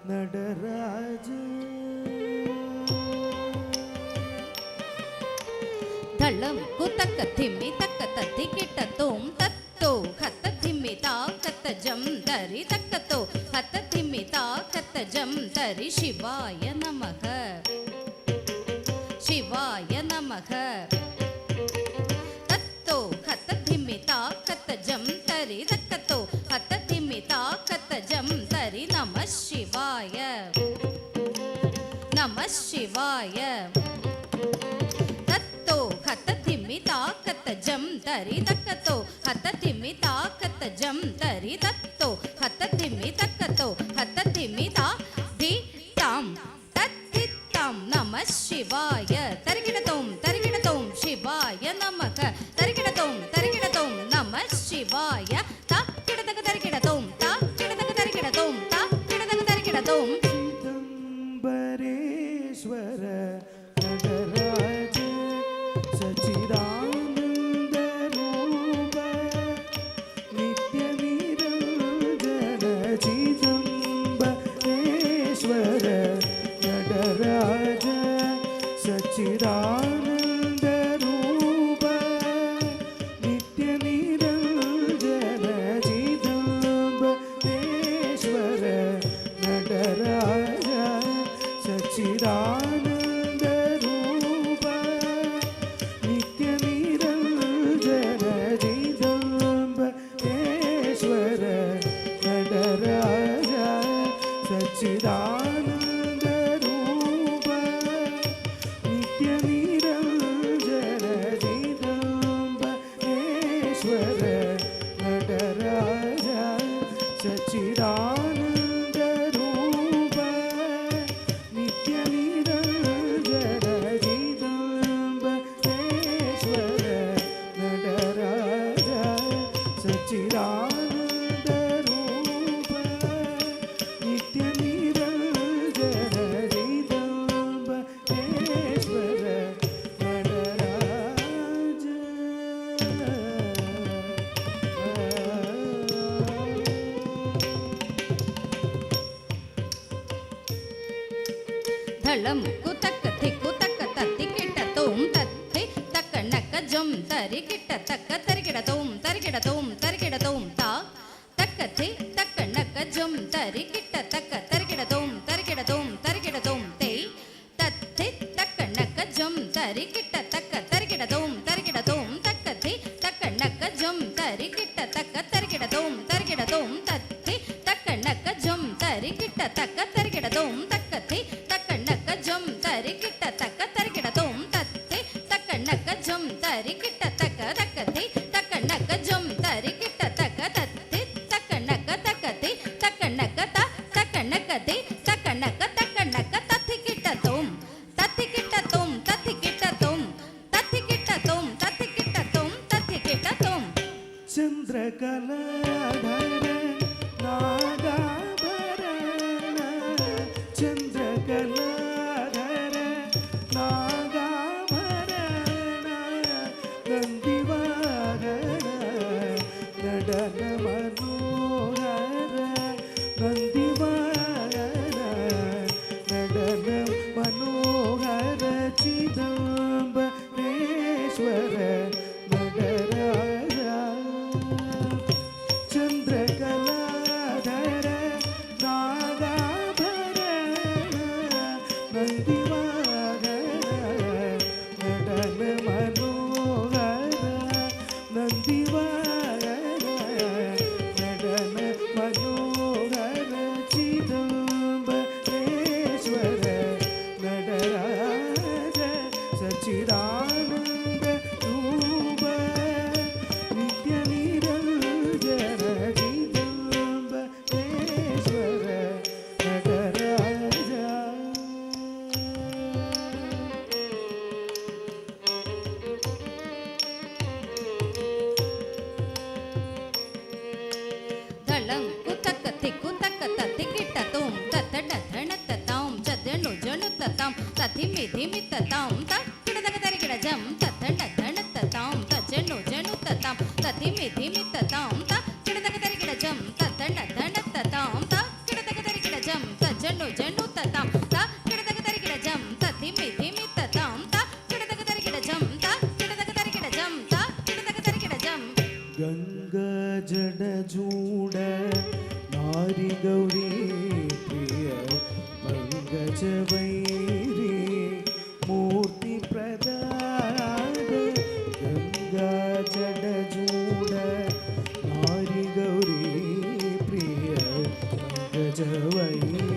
நடராஜ தளம் குத்தக்க திம்மி தக்க தத்தி கிட்ட தோம் தத்தோ கத்த திம்மி தா கத்த ஜம் தரி தக்கத்தோ கத்த திம்மி தா கத்த ஜம் தரி சிவாய நமக சிவாய நமக தத்தோ கத்த திம்மி தா கத்த ஜம் தரி தக்கத்தோ கத்த திம்மி தா கத்த ஜம் தரி நம சிவாய நம சிவாய ಹತ್ತ ತಿಮ್ಮಿ ತಾಕತ್ತ ಜಂ ತರಿ ತಕ್ಕತ್ತೋ ಹತ್ತ ತಿಮ್ಮಿ ತಾಕತ್ತ ಜಂ ತರಿ ತತ್ತೋ ಹತ್ತ ತಿಮ್ಮಿ ತಕ್ಕತ್ತೋ ಹತ್ತ ತಿಮ್ಮಿ ತಾ ದಿ ತಾಂ ತತ್ತಿ ತಾಂ ನಮ ಶಿವಾಯ ತರಿಗಿಡತೋಂ ಶಿವಾಯ ನಮಃ ತರಿಗಿಡತೋಂ ನಮ ಶಿವಾಯ ತಾ ಕಿಡದಗ ತರಿಗಿಡತೋಂ ತಾ ಕಿಡದಗ ತರಿಗಿಡತೋಂ ತಾ ಕಿಡದಗ ತರಿಗಿಡತೋಂ ಚಿದಂಬರೇಶ್ವರ நடராஜ சச்சிதானந்த ரூப நித்ய நிரஞ்சன சிதம்பரேஸ்வர நடராஜ சச்சிதானந்த ரூப நித்ய நிரஞ்சன சிதம்பரேஸ்வர நடராஜ சச்சிதானந்த ಚಿದಾನಂದ ರೂಪ ನಿತ್ಯ ನಿರಂಜನ ಚಿದಂಬರೇಶ್ವರ நடராஜ ಸಚ್ಚಿದಾನಂದ ರೂಪ ನಿತ್ಯ ನಿರಂಜನ ಚಿದಂಬರೇಶ್ವರ நடராಜ ಸಚ್ಚಿದಾನಂದ ರೂಪ ನಿತ್ಯ ಧಳಂ ಕುತಕ್ಕ ತಿಕ್ಕು ತಕ್ಕ ತತ್ತಿ ಕಿಟ್ಟ ತೋಂ ತತ್ತಿ ತಕ್ಕ ನಕ್ಕ ಜಂ ತರಿ ಕಿಟ್ಟ ತಕ್ಕ ತರಿಗಿಡತೋಂ ತರಿಗಿಡತೋಂ ತಾ ತಕ್ಕ ತಿ ತಕ್ಕ ನಕ್ಕ ಜಂ ತರಿ ಕಿಟ್ಟ ತಕ್ಕ ತರಿಗಿಡತೋಂ ತರಿಗಿಡತೋಂ ತೇ ತತ್ತಿ ತಕ್ಕ ನಕ್ಕ ಜಂ ತರಿ ಕಿಟ್ಟ ತಕ್ಕ ತರಿಗಿಡತೋಂ ತಕ್ಕ ತಿ ತಕ್ಕ ನಕ್ಕ ಜಂ ತರಿ ಕಿಟ್ಟ ತಕ್ಕ ತರಿಗಿಡತೋಂ ತತ್ತಿ ತಕ್ಕ ನಕ್ಕ ಜಂ ತರಿ ಕಿಟ್ಟ ತಕ್ಕ ತರಿಗಿಡತೋಂ ತಕ್ಕ ತಿ ತಕ್ಕ ನಕ್ಕ ಜಂ ತರಿ ಕಿಟ್ಟ ತಕ್ಕ ತರಿಗಿಡತೋಂ ತತ್ತಿ ತಕ್ಕ ನಕ್ಕ ಜಂ ತರಿ ಕಿಟ್ಟ ತಕ್ಕ ತಕ್ಕತಿ ತಕ್ಕ ನಕ್ಕ ಜಂ ತರಿ ಕಿಟ್ಟ ತಕ್ಕ ತತ್ತಿ ತಕ್ಕ ನಕ್ಕ ತಕ್ಕತಿ ತಕ್ಕ ನಕ್ಕ ತಕ್ಕ ನಕ್ಕತಿ ತಕ್ಕ ನಕ್ಕ ತತ್ತಿ ಕಿಟ್ಟತೋಂ ತತ್ತಿ ಕಿಟ್ಟತೋಂ ಚಂದ್ರಕಲಾಧರ ನಾಗಾಭರಣ ಚಂದ್ರಕಲಾಧರ ನಾಗಾಭರಣ ನಂದಿವಾಹನ நடன ಮನೋಹರ ನಂದಿವಾಹನ நடன ಮನೋಹರ ಚಿದಂಬರೇಶ್ವರ நடராஜ ಚಂದ್ರಕಲಾಧರ ನಾಗಾಭರಣ ನಂದಿವಾಹನ நடன ಮನೋಹರ ನಂದಿವಾಹನ நடன ಮನೋಹರ ಚಿದಂಬರೇಶ್ವರ நடராஜ ಸಚ್ಚಿದಾನಂದ ರೂಪ ನಿತ್ಯ ನಿರಂಜನ ಚಿದಂಬರೇಶ್ವರ நடராಜ ಧಳಂ ಕುತಕ್ಕ ತಿಕ್ಕು ತಕ್ಕ ತತ್ತಿ ಕಿಟ್ಟ ತೋಂ ತತ್ತಡ ಧಣತ್ತ ತಾಂ ಜದನು ಜನುತ್ತ ತಾಂ ತತಿ ಮಿತಿ ಮಿತ್ತ ತಾಂ ತ ಕಿಡದಗ ತರಿಗಿಡ ಜಂ ತತ್ತಡ ಧಣತ್ತ ತಾಂ ತಜನು ಜನುತ್ತ ತಾಂ ತತಿ ಮಿತಿ ಮಿತ್ತ ತಾಂ ತ ಕಿಡದಗ ತರಿಗಿಡ ಜಂ ತತ್ತಡ ಧಣತ್ತ ತಾಂ ತ ಕಿಡತಕ ತರಿಗಿಡ ಜಂ ತ ಜಣ್ಣು ಜಣ್ಣು ತ ತಾಂ ತ ಕಿಡತಕ ತರಿಗಿಡ ಜಂ ತ ಧಿಮಿ ಧಿಮಿ ತ ತಾಂ ತ ಕಿಡತಕ ತರಿಗಿಡ ಜಂ ತ ಕಿಡತಕ ತರಿಗಿಡ ಜಂ ತ ಕಿಡತಕ ತರಿಗಿಡ ಜಂ ಗಂಗಾ ಜಡಜೂಡ ನಾರಿ ಗೌರಿ ಪ್ರಿಯ ಪಂಕಜ ವೈರಿ ಮೂರ್ತಿ ಪ್ರದಾದ ಗಂಗಾ ಜಡಜೂಡ ನಾರಿ ಗೌರಿ ಪ್ರಿಯ ಪಂಕಜ ವೈರಿ